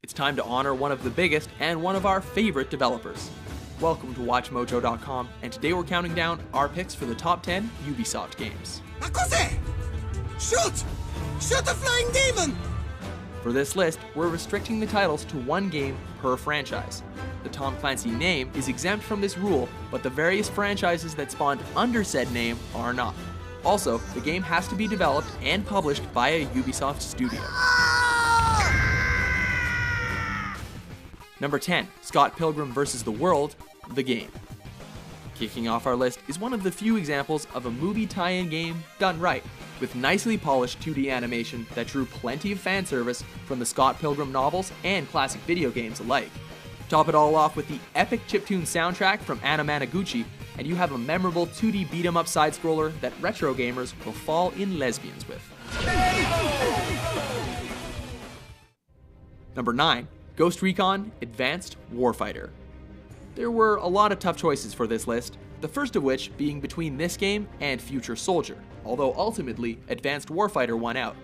It's time to honor one of the biggest and one of our favorite developers. Welcome to WatchMojo.com, and today we're counting down our picks for the top 10 Ubisoft games. Akose! Shoot! Shoot the flying demon! For this list, we're restricting the titles to one game per franchise. The Tom Clancy name is exempt from this rule, but the various franchises that spawned under said name are not. Also, the game has to be developed and published by a Ubisoft studio. Number 10, Scott Pilgrim vs. the World, the game. Kicking off our list is one of the few examples of a movie tie-in game done right, with nicely polished 2D animation that drew plenty of fan service from the Scott Pilgrim novels and classic video games alike. Top it all off with the epic chiptune soundtrack from Anna Managuchi, and you have a memorable 2D beat-em-up side-scroller that retro gamers will fall in lesbians with. Number 9, Ghost Recon Advanced Warfighter. There were a lot of tough choices for this list, the first of which being between this game and Future Soldier, although ultimately Advanced Warfighter won out.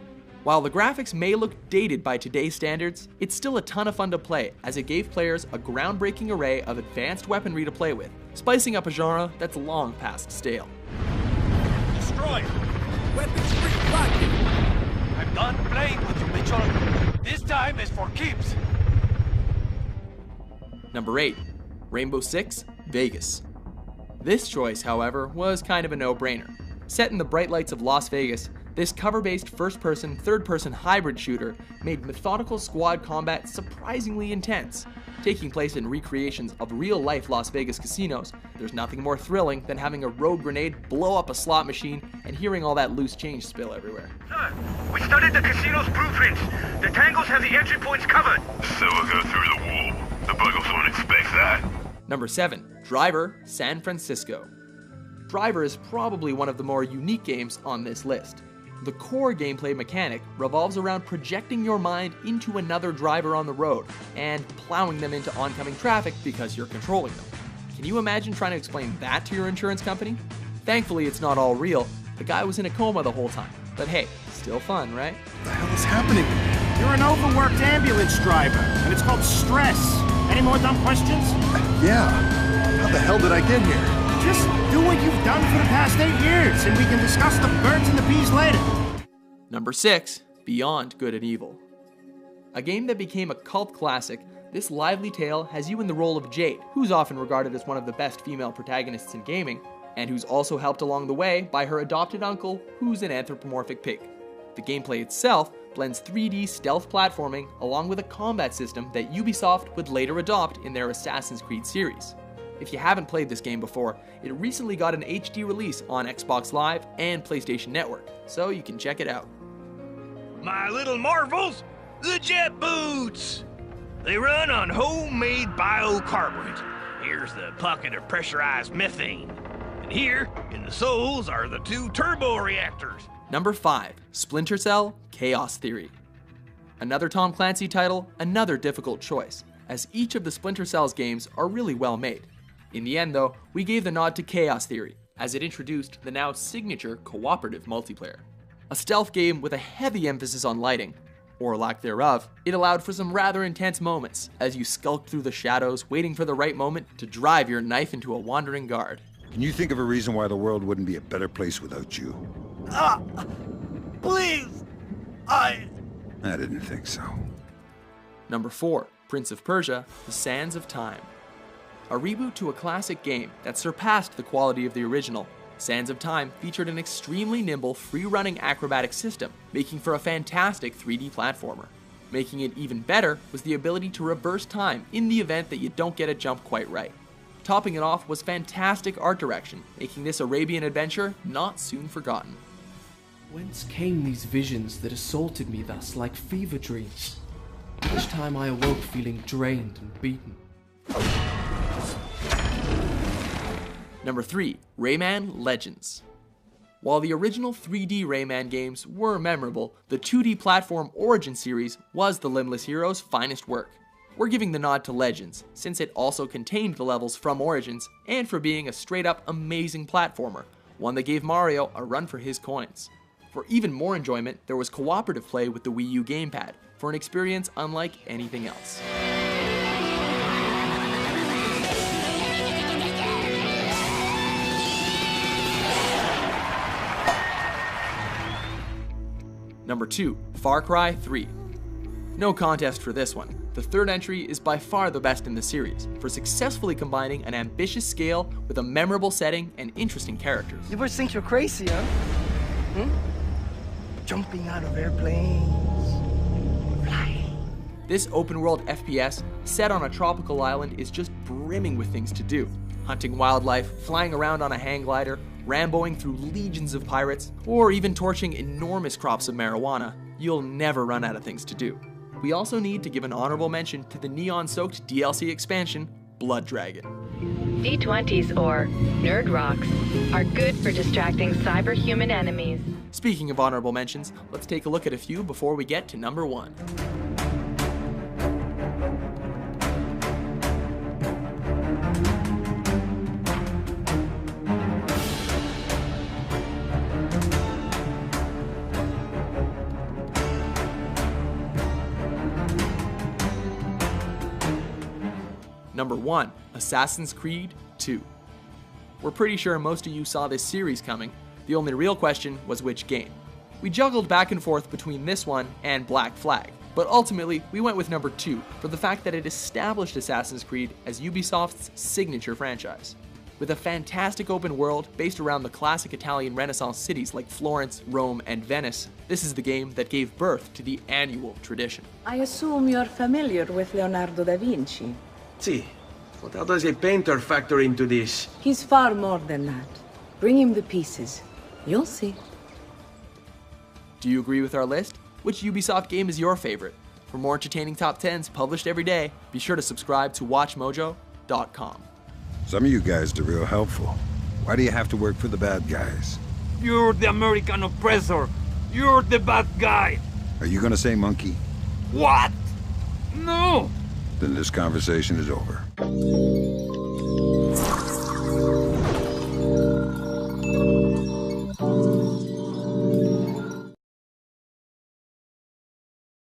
While the graphics may look dated by today's standards, it's still a ton of fun to play as it gave players a groundbreaking array of advanced weaponry to play with, spicing up a genre that's long past stale. Destroy! Weapons free, right! I'm done playing with you, Mitchell. This time is for keeps. Number 8, Rainbow Six Vegas. This choice, however, was kind of a no-brainer. Set in the bright lights of Las Vegas, this cover-based first-person, third-person hybrid shooter made methodical squad combat surprisingly intense. Taking place in recreations of real-life Las Vegas casinos, there's nothing more thrilling than having a rogue grenade blow up a slot machine and hearing all that loose change spill everywhere. Sir, we studied the casino's blueprints. The tangles have the entry points covered. So we'll go through the wall. The buggles won't expect that. Number 7, Driver San Francisco. Driver is probably one of the more unique games on this list. The core gameplay mechanic revolves around projecting your mind into another driver on the road and plowing them into oncoming traffic because you're controlling them. Can you imagine trying to explain that to your insurance company? Thankfully, it's not all real. The guy was in a coma the whole time. But hey, still fun, right? What the hell is happening? You're an overworked ambulance driver, and it's called stress. Any more dumb questions? Yeah. How the hell did I get here? Just do what you've done for the past 8 years, and we can discuss the birds and the bees later. Number 6, Beyond Good and Evil. A game that became a cult classic, this lively tale has you in the role of Jade, who's often regarded as one of the best female protagonists in gaming, and who's also helped along the way by her adopted uncle, who's an anthropomorphic pig. The gameplay itself blends 3D stealth platforming along with a combat system that Ubisoft would later adopt in their Assassin's Creed series. If you haven't played this game before, it recently got an HD release on Xbox Live and PlayStation Network, so you can check it out. My little marvels, the jet boots. They run on homemade biocarburant. Here's the pocket of pressurized methane. And here, in the soles, are the 2 turbo reactors. Number 5, Splinter Cell Chaos Theory. Another Tom Clancy title, another difficult choice, as each of the Splinter Cell's games are really well made. In the end though, we gave the nod to Chaos Theory, as it introduced the now signature cooperative multiplayer. A stealth game with a heavy emphasis on lighting, or lack thereof, it allowed for some rather intense moments as you skulked through the shadows waiting for the right moment to drive your knife into a wandering guard. Can you think of a reason why the world wouldn't be a better place without you? Please, I didn't think so. Number 4, Prince of Persia, The Sands of Time. A reboot to a classic game that surpassed the quality of the original, Sands of Time featured an extremely nimble, free-running acrobatic system, making for a fantastic 3D platformer. Making it even better was the ability to reverse time in the event that you don't get a jump quite right. Topping it off was fantastic art direction, making this Arabian adventure not soon forgotten. Whence came these visions that assaulted me thus like fever dreams? Each time I awoke feeling drained and beaten. Number 3, Rayman Legends. While the original 3D Rayman games were memorable, the 2D platform Origin series was the Limbless Heroes' finest work. We're giving the nod to Legends, since it also contained the levels from Origins, and for being a straight up amazing platformer, one that gave Mario a run for his coins. For even more enjoyment, there was cooperative play with the Wii U gamepad, for an experience unlike anything else. Number 2, Far Cry 3. No contest for this one. The third entry is by far the best in the series, for successfully combining an ambitious scale with a memorable setting and interesting characters. You boys think you're crazy, huh? Jumping out of airplanes, flying. This open-world FPS, set on a tropical island, is just brimming with things to do. Hunting wildlife, flying around on a hang glider, ramboing through legions of pirates, or even torching enormous crops of marijuana, you'll never run out of things to do. We also need to give an honorable mention to the neon-soaked DLC expansion, Blood Dragon. D20s, or Nerd Rocks, are good for distracting cyberhuman enemies. Speaking of honorable mentions, let's take a look at a few before we get to number 1. Number 1, Assassin's Creed 2. We're pretty sure most of you saw this series coming. The only real question was which game. We juggled back and forth between this one and Black Flag, but ultimately we went with number 2 for the fact that it established Assassin's Creed as Ubisoft's signature franchise. With a fantastic open world based around the classic Italian Renaissance cities like Florence, Rome, and Venice, this is the game that gave birth to the annual tradition. I assume you're familiar with Leonardo da Vinci. See, but how does a painter factor into this? He's far more than that. Bring him the pieces. You'll see. Do you agree with our list? Which Ubisoft game is your favorite? For more entertaining top 10s published every day, be sure to subscribe to WatchMojo.com. Some of you guys are real helpful. Why do you have to work for the bad guys? You're the American oppressor. You're the bad guy. Are you gonna say monkey? What? No! Then this conversation is over.